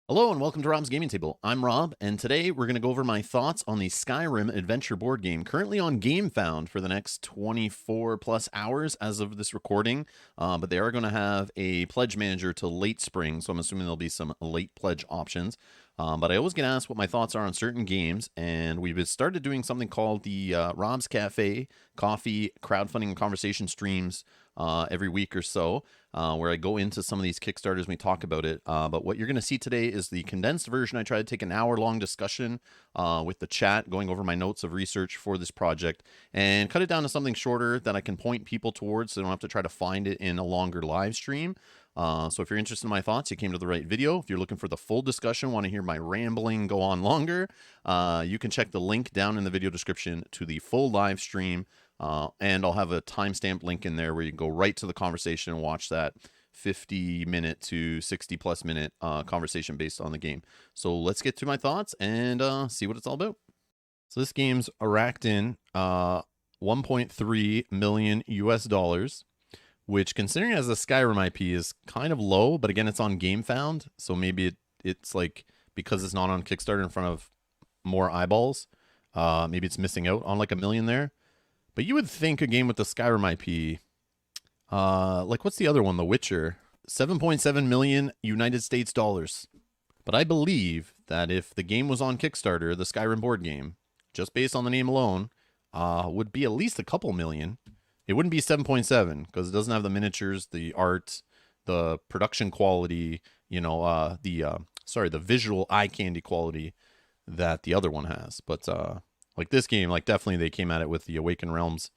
Hello and welcome to Rob's Gaming Table. I'm Rob, and today we're going to go over my thoughts on the Skyrim Adventure Board Game, currently on Gamefound for the next 24 plus hours as of this recording. But they are going to have a pledge manager till late spring, so I'm assuming there'll be some late pledge options. But I always get asked what my thoughts are on certain games, and we've started doing something called the Rob's Cafe Coffee Crowdfunding and Conversation streams every week or so, where I go into some of these Kickstarters and we talk about it. But what you're going to see today is the condensed version. I try to take an hour-long discussion with the chat, going over my notes of research for this project, and cut it down to something shorter that I can point people towards so they don't have to try to find it in a longer live stream. So if you're interested in my thoughts, you came to the right video. If you're looking for the full discussion, want to hear my rambling go on longer, you can check the link down in the video description to the full live stream. And I'll have a timestamp link in there where you can go right to the conversation and watch that 50-minute to 60-plus-minute conversation based on the game. So let's get to my thoughts and see what it's all about. So this game's racked in 1.3 million US dollars, which, considering as a Skyrim IP, is kind of low. But again, it's on Gamefound, so maybe it's like, because it's not on Kickstarter in front of more eyeballs, maybe it's missing out on like a million there. But you would think a game with the Skyrim IP, like what's the other one, The Witcher, 7.7 million United States dollars. But I believe that if the game was on Kickstarter, the Skyrim board game, just based on the name alone, would be at least a couple million. It wouldn't be 7.7 because it doesn't have the miniatures, the art, the production quality, you know, the visual eye candy quality that the other one has. But like this game, like definitely they came at it with the Awaken Realms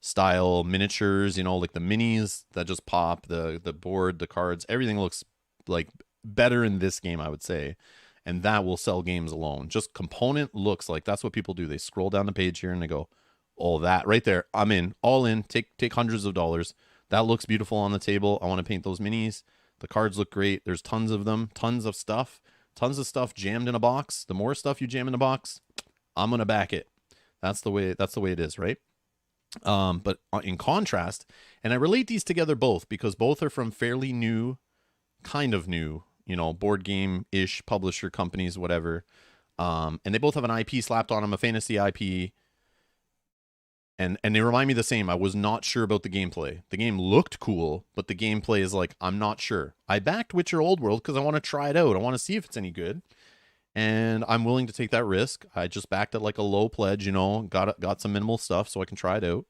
style miniatures, you know, like the minis that just pop, the board, the cards, everything looks like better in this game, I would say. And that will sell games alone. Just component looks like that's what people do. They scroll down the page here and they go, oh, that right there, I'm in, all in, take hundreds of dollars. That looks beautiful on the table. I want to paint those minis. The cards look great. There's tons of them, tons of stuff jammed in a box. The more stuff you jam in a box, I'm gonna back it. That's the way it is, right? But in contrast, and I relate these together both because both are from fairly new, kind of new, you know, board game-ish publisher companies, whatever. And they both have an IP slapped on them, a fantasy IP. And they remind me the same. I was not sure about the gameplay. The game looked cool, but the gameplay is like, I'm not sure. I backed Witcher Old World because I want to try it out. I want to see if it's any good. And I'm willing to take that risk. I just backed it like a low pledge, you know, got some minimal stuff so I can try it out.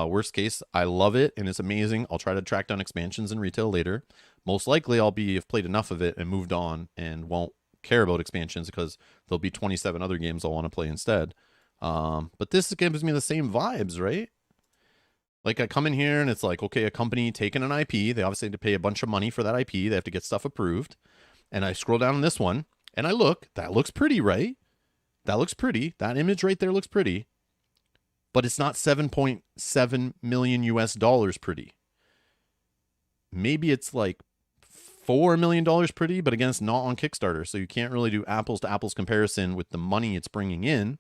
Worst case, I love it and it's amazing. I'll try to track down expansions in retail later. Most likely have played enough of it and moved on and won't care about expansions because there'll be 27 other games I'll want to play instead. But this gives me the same vibes, right? Like I come in here and it's like, okay, a company taking an IP, they obviously have to pay a bunch of money for that IP. They have to get stuff approved. And I scroll down on this one and I look, that looks pretty, right? That looks pretty. That image right there looks pretty. But it's not 7.7 million US dollars pretty. Maybe it's like $4 million pretty, but again, it's not on Kickstarter. So you can't really do apples to apples comparison with the money it's bringing in.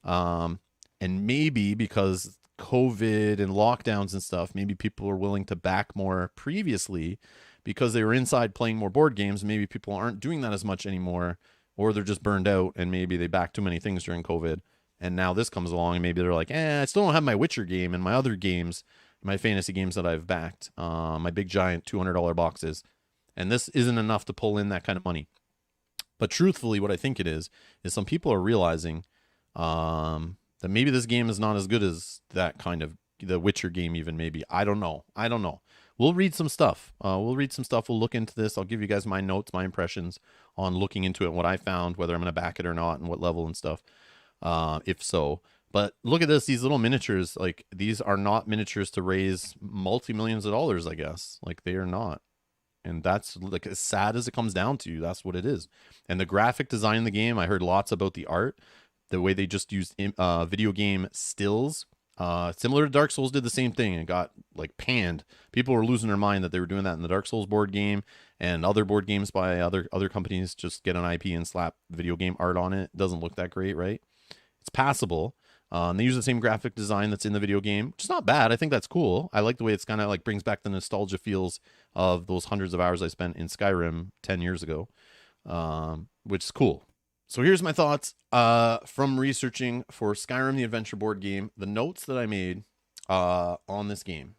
And maybe because COVID and lockdowns and stuff, maybe people are willing to back more previously because they were inside playing more board games. Maybe people aren't doing that as much anymore, or they're just burned out and maybe they backed too many things during COVID. And now this comes along and maybe they're like, I still don't have my Witcher game and my other games, my fantasy games that I've backed, my big giant $200 boxes. And this isn't enough to pull in that kind of money. But truthfully, what I think it is some people are realizing that maybe this game is not as good as that kind of the Witcher game even maybe. I don't know. We'll read some stuff. We'll look into this. I'll give you guys my notes, my impressions on looking into it and what I found, whether I'm going to back it or not and what level and stuff, if so. But look at this. These little miniatures, like these are not miniatures to raise multi-millions of dollars, I guess. Like they are not. And that's like as sad as it comes down to, that's what it is. And the graphic design in the game, I heard lots about the art. The way they just used video game stills, similar to Dark Souls, did the same thing and got like panned. People were losing their mind that they were doing that in the Dark Souls board game and other board games by other companies. Just get an IP and slap video game art on it. It doesn't look that great, right? It's passable. And they use the same graphic design that's in the video game, which is not bad. I think that's cool. I like the way it's kind of like brings back the nostalgia feels of those hundreds of hours I spent in Skyrim 10 years ago. which is cool. So here's my thoughts from researching for Skyrim the Adventure Board Game, the notes that I made on this game.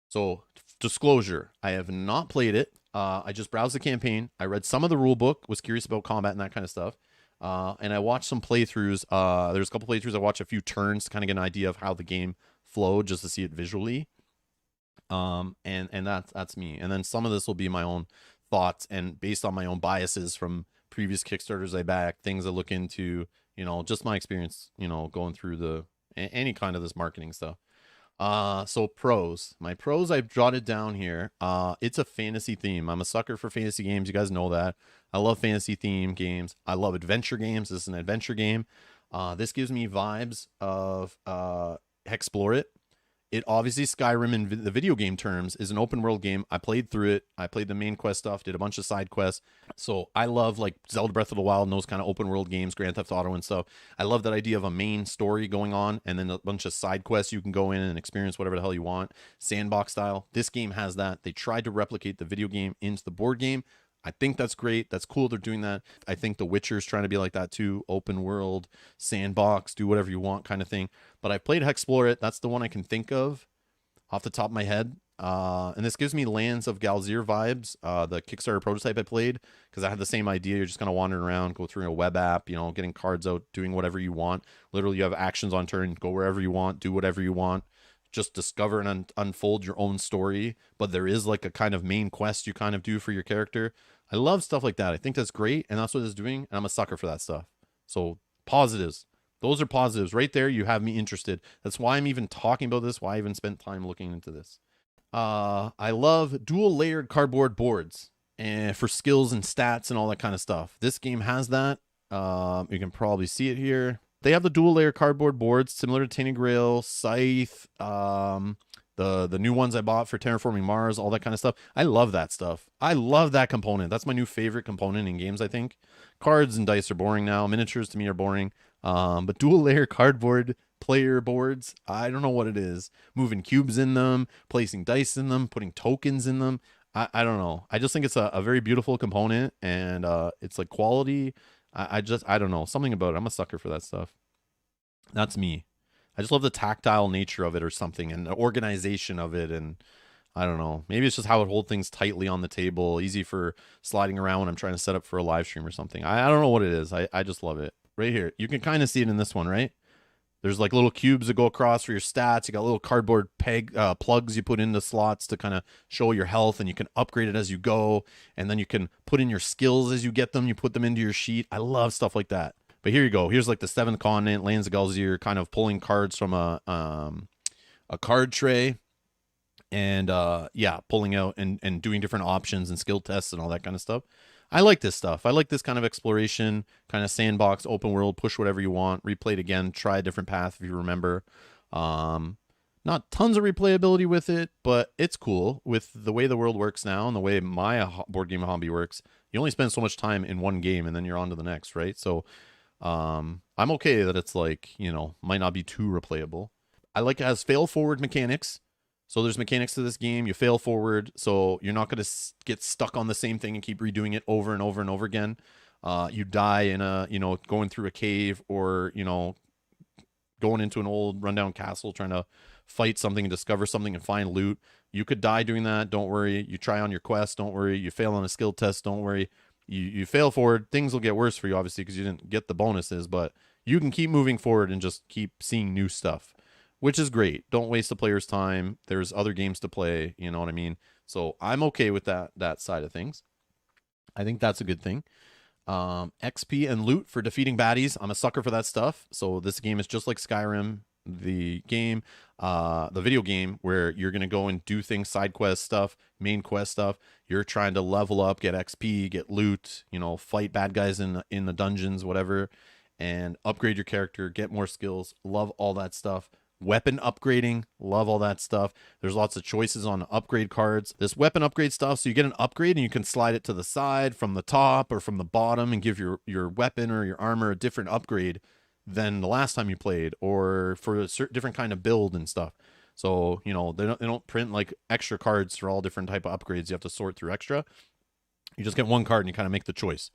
So, disclosure, I have not played it. I just browsed the campaign. I read some of the rule book, was curious about combat and that kind of stuff. And I watched some playthroughs. There's a couple playthroughs. I watched a few turns to kind of get an idea of how the game flowed, just to see it visually. And that's me. And then some of this will be my own thoughts and based on my own biases from previous Kickstarters I backed, things I look into, just my experience, going through any kind of this marketing stuff. So pros. My pros I've jotted down here. It's a fantasy theme. I'm a sucker for fantasy games. You guys know that. I love fantasy theme games. I love adventure games. This is an adventure game. This gives me vibes of Explore It. It obviously, Skyrim in the video game terms is an open world game. I played through it. I played the main quest stuff, did a bunch of side quests. So I love like Zelda Breath of the Wild and those kind of open world games, Grand Theft Auto and stuff. I love that idea of a main story going on and then a bunch of side quests you can go in and experience whatever the hell you want. Sandbox style. This game has that. They tried to replicate the video game into the board game. I think that's great. That's cool. They're doing that. I think The Witcher's trying to be like that too. Open world, sandbox, do whatever you want kind of thing. But I played Explore It. That's the one I can think of off the top of my head. And this gives me Lands of Galzir vibes. The Kickstarter prototype I played, because I had the same idea. You're just kind of wandering around, go through a web app, getting cards out, doing whatever you want. Literally, you have actions on turn, go wherever you want, do whatever you want. Just discover and unfold your own story. But there is like a kind of main quest you kind of do for your character. I love stuff like that. I think that's great. And that's what it's doing. And I'm a sucker for that stuff. So positives. Those are positives right there. You have me interested. That's why I'm even talking about this. Why I even spent time looking into this. I love dual layered cardboard boards and for skills and stats and all that kind of stuff. This game has that. You can probably see it here. They have the dual layer cardboard boards similar to Tainted Grail, Scythe, the new ones I bought for Terraforming Mars, all that kind of stuff. I love that stuff. I love that component. That's my new favorite component in games, I think. Cards and dice are boring now. Miniatures to me are boring. But dual layer cardboard player boards, I don't know what it is. Moving cubes in them, placing dice in them, putting tokens in them. I don't know. I just think it's a very beautiful component, and it's like quality. I don't know. Something about it. I'm a sucker for that stuff. That's me. I just love the tactile nature of it or something, and the organization of it, and I don't know. Maybe it's just how it holds things tightly on the table, easy for sliding around when I'm trying to set up for a live stream or something. I don't know what it is. I just love it. Right here. You can kind of see it in this one, right? There's like little cubes that go across for your stats. You got little cardboard plugs you put into slots to kind of show your health, and you can upgrade it as you go. And then you can put in your skills as you get them. You put them into your sheet. I love stuff like that. But here you go. Here's like the 7th continent, Lands of Galzir, kind of pulling cards from a card tray. And pulling out and doing different options and skill tests and all that kind of stuff. I like this stuff. I like this kind of exploration, kind of sandbox, open world, push whatever you want, replay it again, try a different path if you remember. Not tons of replayability with it, but it's cool with the way the world works now and the way my board game hobby works. You only spend so much time in one game and then you're on to the next, right? So I'm okay that it's like, might not be too replayable. I like it has fail forward mechanics. So there's mechanics to this game. You fail forward, so you're not going to get stuck on the same thing and keep redoing it over and over and over again. You die in going through a cave or, going into an old rundown castle trying to fight something and discover something and find loot. You could die doing that. Don't worry. You try on your quest. Don't worry. You fail on a skill test. Don't worry. You fail forward. Things will get worse for you, obviously, because you didn't get the bonuses, but you can keep moving forward and just keep seeing new stuff, which is great. Don't waste the player's time. There's other games to play. You know what I mean? So I'm okay with that side of things. I think that's a good thing. XP and loot for defeating baddies. I'm a sucker for that stuff. So this game is just like Skyrim, the game, the video game, where you're going to go and do things, side quest stuff, main quest stuff. You're trying to level up, get XP, get loot, fight bad guys in the dungeons, whatever, and upgrade your character, get more skills. Love all that stuff. Weapon upgrading, love all that stuff. There's lots of choices on upgrade cards. This weapon upgrade stuff, so you get an upgrade and you can slide it to the side, from the top or from the bottom, and give your weapon or your armor a different upgrade than the last time you played, or for a certain different kind of build and stuff. So they don't print like extra cards for all different type of upgrades. You have to sort through extra. You just get one card and you kind of make the choice,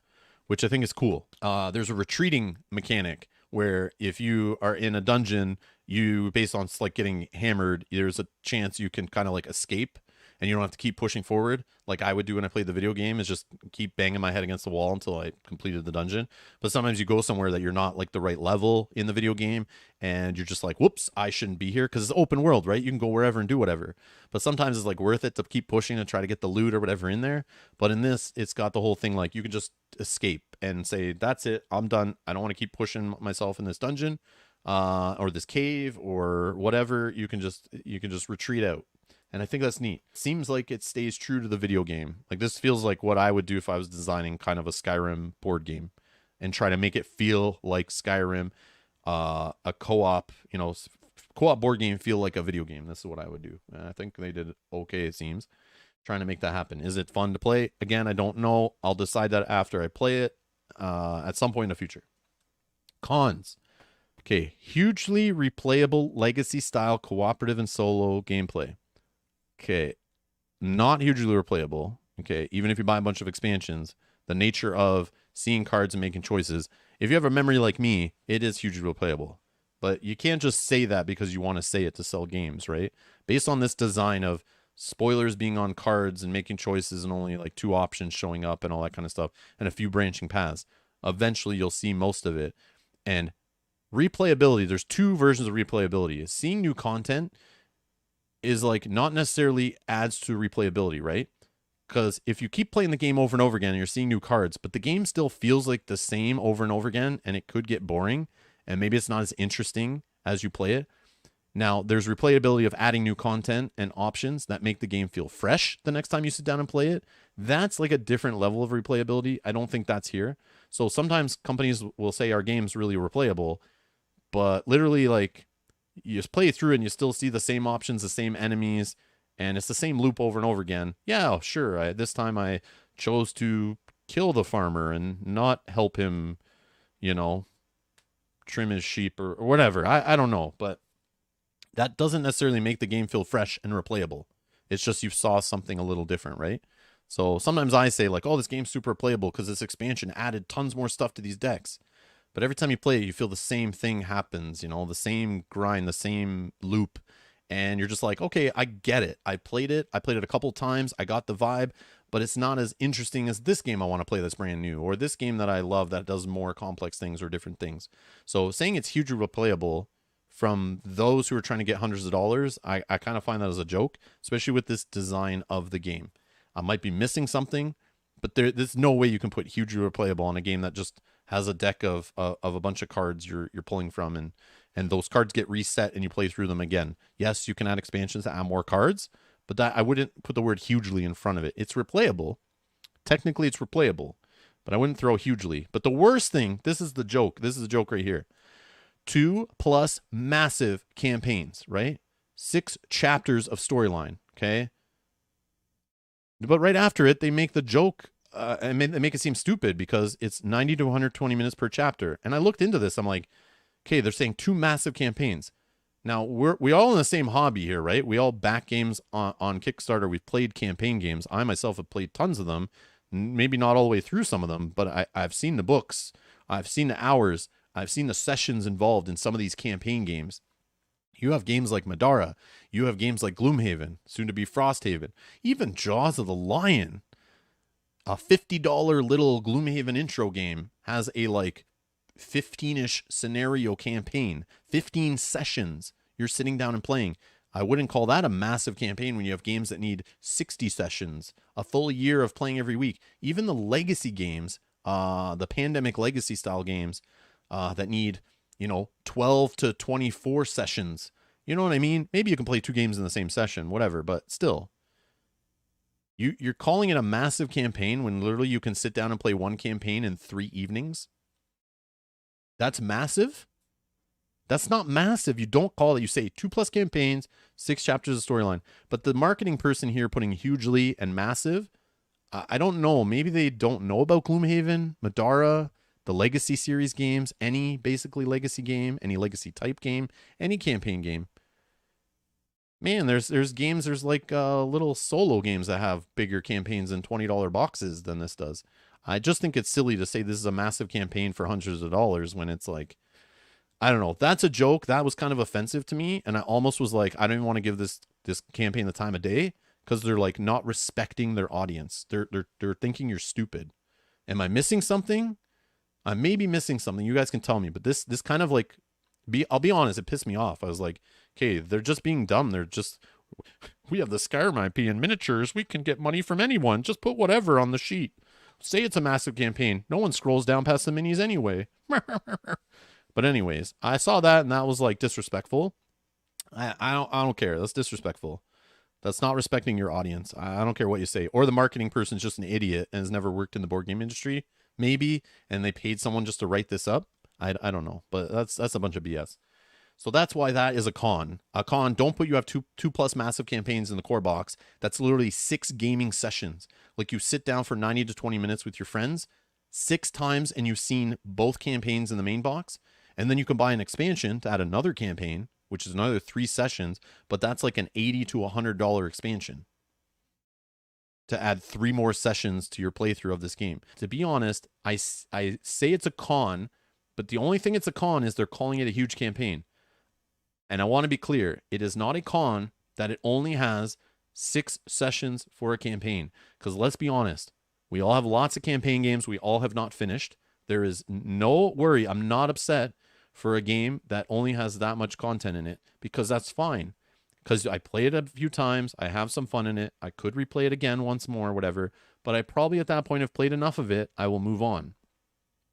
which I think is cool. There's a retreating mechanic where if you are in a dungeon, you, based on like getting hammered, there's a chance you can kind of like escape and you don't have to keep pushing forward like I would do when I played the video game, is just keep banging my head against the wall until I completed the dungeon. But sometimes you go somewhere that you're not like the right level in the video game and you're just like, whoops, I shouldn't be here, because it's open world, right? You can go wherever and do whatever. But sometimes it's like worth it to keep pushing and try to get the loot or whatever in there. But in this, it's got the whole thing like you can just escape and say, that's it, I'm done. I don't want to keep pushing myself in this dungeon or this cave or whatever. You can just retreat out. And I think that's neat. Seems like it stays true to the video game. Like this feels like what I would do if I was designing kind of a Skyrim board game and try to make it feel like Skyrim, a co-op, co-op board game feel like a video game. This is what I would do. And I think they did okay, it seems, trying to make that happen. Is it fun to play? Again, I don't know. I'll decide that after I play it at some point in the future. Cons. Okay, hugely replayable legacy style cooperative and solo gameplay. Okay, not hugely replayable. Okay, even if you buy a bunch of expansions, the nature of seeing cards and making choices, if you have a memory like me, it is hugely replayable. But you can't just say that because you want to say it to sell games, right? Based on this design of spoilers being on cards and making choices and only like 2 options showing up and all that kind of stuff, and a few branching paths, eventually you'll see most of it. And replayability, there's 2 versions of replayability. Seeing new content is like not necessarily adds to replayability, right? Because if you keep playing the game over and over again and you're seeing new cards, but the game still feels like the same over and over again, and it could get boring, and maybe it's not as interesting as you play it. Now, there's replayability of adding new content and options that make the game feel fresh the next time you sit down and play it. That's like a different level of replayability. I don't think that's here. So sometimes companies will say our game's really replayable, but literally like you just play through and you still see the same options, the same enemies, and it's the same loop over and over again. Yeah, sure. This time I chose to kill the farmer and not help him, trim his sheep or whatever. I don't know, but that doesn't necessarily make the game feel fresh and replayable. It's just you saw something a little different, right? So sometimes I say like, oh, this game's super playable because this expansion added tons more stuff to these decks. But every time you play it, you feel the same thing happens, the same grind, the same loop. And you're just like, okay, I get it. I played it a couple times. I got the vibe, but it's not as interesting as this game I want to play that's brand new, or this game that I love that does more complex things or different things. So saying it's hugely replayable from those who are trying to get hundreds of dollars, I kind of find that as a joke, especially with this design of the game. I might be missing something, but there's no way you can put hugely replayable on a game that just has a deck of a bunch of cards you're pulling from, and those cards get reset and you play through them again. Yes, you can add expansions to add more cards, but that I wouldn't put the word hugely in front of it. It's replayable. Technically, it's replayable, but I wouldn't throw hugely. But the worst thing, this is the joke. This is the joke right here. 2+ massive campaigns, right? 6 chapters of storyline, okay? But right after it, they make the joke and they make it seem stupid because it's 90 to 120 minutes per chapter. And I looked into this. I'm like, okay, they're saying 2 massive campaigns. Now, we all in the same hobby here, right? We all back games on Kickstarter. We've played campaign games. I myself have played tons of them. Maybe not all the way through some of them, but I've seen the books. I've seen the hours. I've seen the sessions involved in some of these campaign games. You have games like Madara. You have games like Gloomhaven, soon to be Frosthaven. Even Jaws of the Lion, a $50 little Gloomhaven intro game, has a like 15-ish scenario campaign, 15 sessions you're sitting down and playing. I wouldn't call that a massive campaign when you have games that need 60 sessions, a full year of playing every week. Even the legacy games, the pandemic legacy style games that need 12 to 24 sessions. You know what I mean? Maybe you can play 2 games in the same session, whatever, but still. You're calling it a massive campaign when literally you can sit down and play 1 campaign in 3 evenings? That's massive? That's not massive. You don't call it. You say 2+ campaigns, 6 chapters of storyline. But the marketing person here putting hugely and massive, I don't know. Maybe they don't know about Gloomhaven, Madara, the Legacy series games, any basically Legacy game, any Legacy type game, any campaign game. Man, there's games, there's like little solo games that have bigger campaigns and $20 boxes than this does. I just think it's silly to say this is a massive campaign for hundreds of dollars when it's like, I don't know. That's a joke. That was kind of offensive to me, and I almost was like, I don't even want to give this campaign the time of day because they're like not respecting their audience. They're thinking you're stupid. Am I missing something? I may be missing something. You guys can tell me, but this kind of like, I'll be honest, it pissed me off. I was like, okay, they're just being dumb. We have the Skyrim IP in miniatures. We can get money from anyone. Just put whatever on the sheet. Say it's a massive campaign. No one scrolls down past the minis anyway. But anyways, I saw that and that was like disrespectful. I don't care. That's disrespectful. That's not respecting your audience. I don't care what you say. Or the marketing person's just an idiot and has never worked in the board game industry, maybe, and they paid someone just to write this up. I don't know, but that's a bunch of BS. So that's why that is a con. A con, don't put you have two plus massive campaigns in the core box. That's literally 6 gaming sessions. Like you sit down for 90 to 20 minutes with your friends 6 times and you've seen both campaigns in the main box. And then you can buy an expansion to add another campaign, which is another 3 sessions, but that's like an $80 to $100 expansion to add 3 more sessions to your playthrough of this game. To be honest, I say it's a con, but the only thing it's a con is they're calling it a huge campaign. And I want to be clear, it is not a con that it only has 6 sessions for a campaign. Because let's be honest, we all have lots of campaign games we all have not finished. There is no worry. I'm not upset for a game that only has that much content in it, because that's fine. Because I played it a few times. I have some fun in it. I could replay it again once more, whatever. But I probably at that point have played enough of it. I will move on.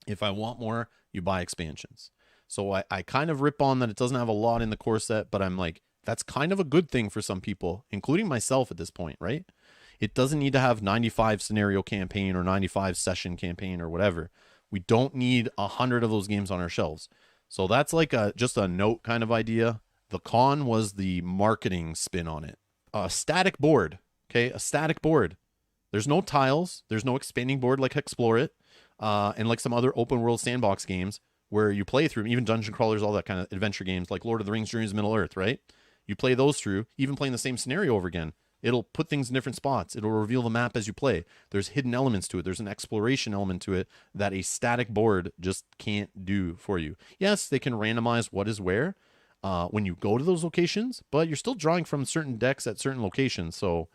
If I want more, you buy expansions. So I kind of rip on that it doesn't have a lot in the core set, but I'm like, that's kind of a good thing for some people, including myself at this point, right? It doesn't need to have 95 scenario campaign or 95 session campaign or whatever. We don't need 100 of those games on our shelves. So that's like just a note kind of idea. The con was the marketing spin on it. A static board, okay? A static board. There's no tiles. There's no expanding board like Explore It. And like some other open world sandbox games where you play through, even dungeon crawlers, all that kind of adventure games like Lord of the Rings, Journeys to Middle Earth, right? You play those through, even playing the same scenario over again. It'll put things in different spots. It'll reveal the map as you play. There's hidden elements to it. There's an exploration element to it that a static board just can't do for you. Yes, they can randomize what is where when you go to those locations, but you're still drawing from certain decks at certain locations. So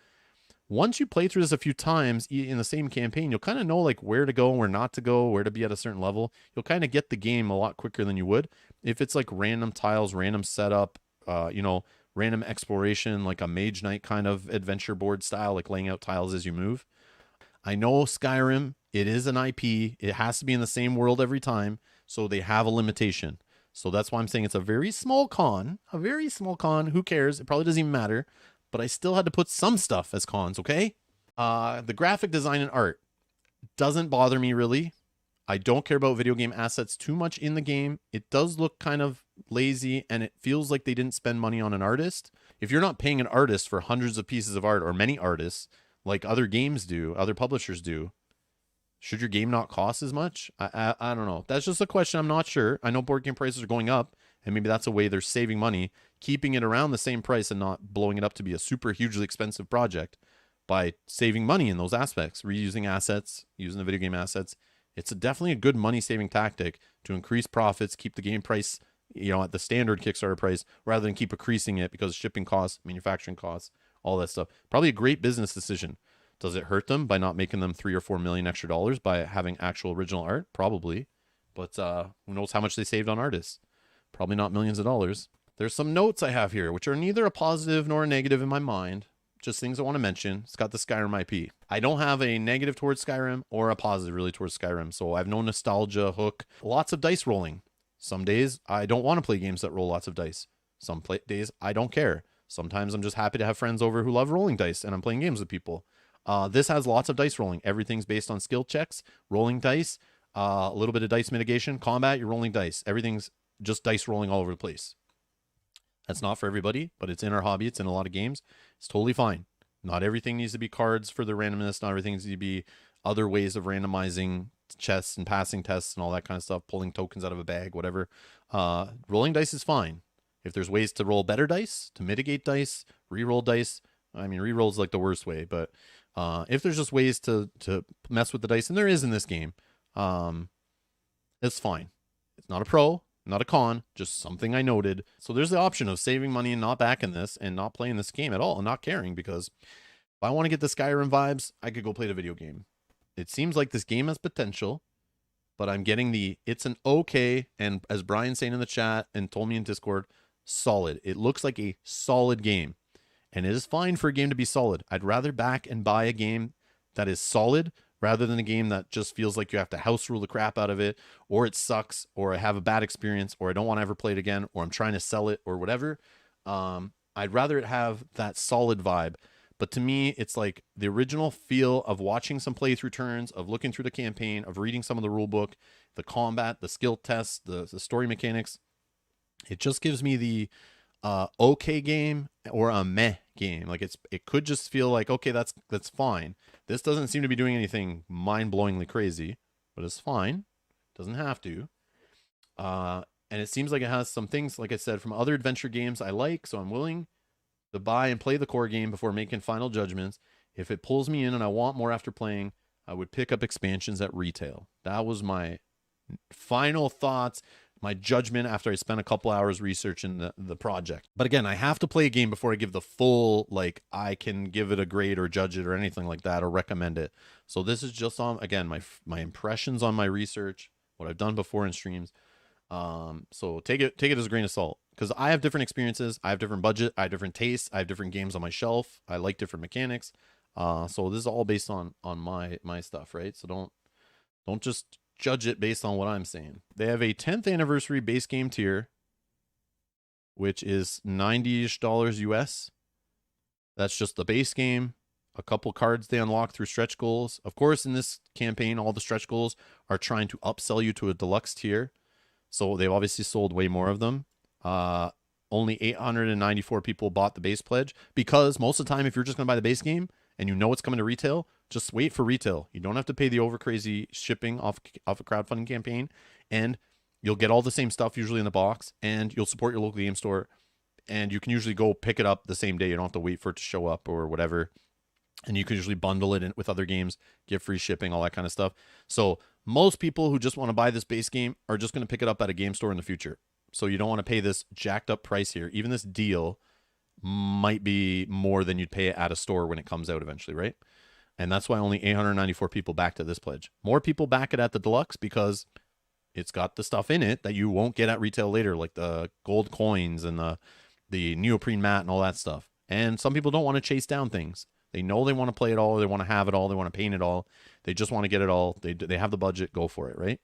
once you play through this a few times in the same campaign, you'll kind of know like where to go, where not to go, where to be at a certain level. You'll kind of get the game a lot quicker than you would if it's like random tiles, random setup, random exploration, like a Mage Knight kind of adventure board style, like laying out tiles as you move. I know Skyrim, it is an IP. It has to be in the same world every time, so they have a limitation. So that's why I'm saying it's a very small con. A very small con. Who cares? It probably doesn't even matter. But I still had to put some stuff as cons, okay? The graphic design and art doesn't bother me really. I don't care about video game assets too much in the game. It does look kind of lazy, and it feels like they didn't spend money on an artist. If you're not paying an artist for hundreds of pieces of art, or many artists, like other games do, other publishers do, should your game not cost as much? I don't know. That's just a question. I'm not sure. I know board game prices are going up, and maybe that's a way they're saving money, keeping it around the same price and not blowing it up to be a super hugely expensive project by saving money in those aspects, reusing assets, using the video game assets. It's definitely a good money-saving tactic to increase profits, keep the game price, at the standard Kickstarter price, rather than keep increasing it because of shipping costs, manufacturing costs, all that stuff. Probably a great business decision. Does it hurt them by not making them $3 or $4 million extra dollars by having actual original art? Probably. But who knows how much they saved on artists? Probably not millions of dollars. There's some notes I have here, which are neither a positive nor a negative in my mind. Just things I want to mention. It's got the Skyrim IP. I don't have a negative towards Skyrim or a positive really towards Skyrim. So I have no nostalgia hook. Lots of dice rolling. Some days I don't want to play games that roll lots of dice. Some days I don't care. Sometimes I'm just happy to have friends over who love rolling dice and I'm playing games with people. This has lots of dice rolling. Everything's based on skill checks, rolling dice, a little bit of dice mitigation, combat, you're rolling dice. Everything's just dice rolling all over the place. That's not for everybody, but it's in our hobby. It's in a lot of games. It's totally fine. Not everything needs to be cards for the randomness. Not everything needs to be other ways of randomizing chests and passing tests and all that kind of stuff, pulling tokens out of a bag, whatever. Rolling dice is fine. If there's ways to roll better dice, to mitigate dice, Reroll dice. I mean, reroll is like the worst way, but if there's just ways to mess with the dice, and there is in this game, it's fine. It's not a pro, not a con, just something I noted. So there's the option of saving money and not backing this and not playing this game at all and not caring, because if I want to get the Skyrim vibes, I could go play the video game. It seems like this game has potential, but I'm getting it's an okay, and as Brian's saying in the chat and told me in Discord, solid. It looks like a solid game, and it is fine for a game to be solid. I'd rather back and buy a game that is solid rather than a game that just feels like you have to house rule the crap out of it, or it sucks, or I have a bad experience, or I don't want to ever play it again, or I'm trying to sell it, or whatever. I'd rather it have that solid vibe. But to me, it's like the original feel of watching some playthrough turns, of looking through the campaign, of reading some of the rule book, the combat, the skill tests, the story mechanics. It just gives me the okay game or a meh game. Like it could just feel like, okay, that's fine. This doesn't seem to be doing anything mind-blowingly crazy, but it's fine. Doesn't have to. And it seems like it has some things, like I said, from other adventure games I like, so I'm willing to buy and play the core game before making final judgments. If it pulls me in and I want more after playing, I would pick up expansions at retail. That was my final thoughts, my judgment after I spent a couple hours researching the project. But again, I have to play a game before I give the full, like, I can give it a grade or judge it or anything like that or recommend it. So this is just on, again, my impressions on my research, what I've done before in streams. So take it as a grain of salt, because I have different experiences, I have different budget, I have different tastes, I have different games on my shelf, I like different mechanics. So this is all based on my stuff, right? So don't just judge it based on what I'm saying. They have a 10th anniversary base game tier, which is $90-ish US. That's just the base game, a couple cards they unlock through stretch goals. Of course, in this campaign, all the stretch goals are trying to upsell you to a deluxe tier. So they've obviously sold way more of them. Only 894 people bought the base pledge, because most of the time, if you're just going to buy the base game and you know it's coming to retail, just wait for retail. You don't have to pay the over crazy shipping off a crowdfunding campaign, and you'll get all the same stuff usually in the box, and you'll support your local game store, and you can usually go pick it up the same day. You don't have to wait for it to show up or whatever. And you can usually bundle it in with other games, get free shipping, all that kind of stuff. So most people who just want to buy this base game are just going to pick it up at a game store in the future. So you don't want to pay this jacked up price here. Even this deal might be more than you'd pay at a store when it comes out eventually, right? And that's why only 894 people backed at this pledge. More people back it at the deluxe because it's got the stuff in it that you won't get at retail later, like the gold coins and the neoprene mat and all that stuff. And some people don't want to chase down things. They know they want to play it all. They want to have it all. They want to paint it all. They just want to get it all. They have the budget. Go for it, right?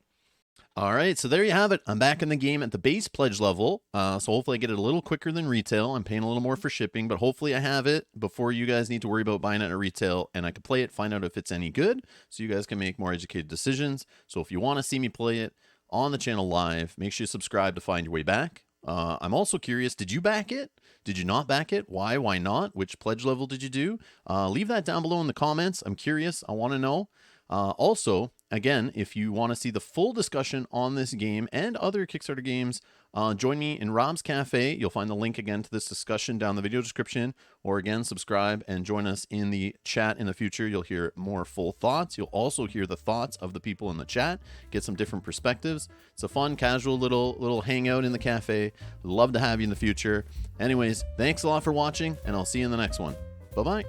All right, so there you have it. I'm back in the game at the base pledge level. So hopefully I get it a little quicker than retail. I'm paying a little more for shipping, but hopefully I have it before you guys need to worry about buying it at retail, and I can play it, find out if it's any good, so you guys can make more educated decisions. So if you want to see me play it on the channel live, make sure you subscribe to find your way back. I'm also curious, did you back it? Did you not back it? Why? Why not? Which pledge level did you do? Leave that down below in the comments. I'm curious. I want to know. Also, again, if you want to see the full discussion on this game and other Kickstarter games, join me in Rob's Cafe. You'll find the link again to this discussion down in the video description, or again, subscribe and join us in the chat in the future. You'll hear more full thoughts. You'll also hear the thoughts of the people in the chat, get some different perspectives. It's a fun, casual little hangout in the cafe. Love to have you in the future. Anyways, thanks a lot for watching, and I'll see you in the next one. Bye-bye.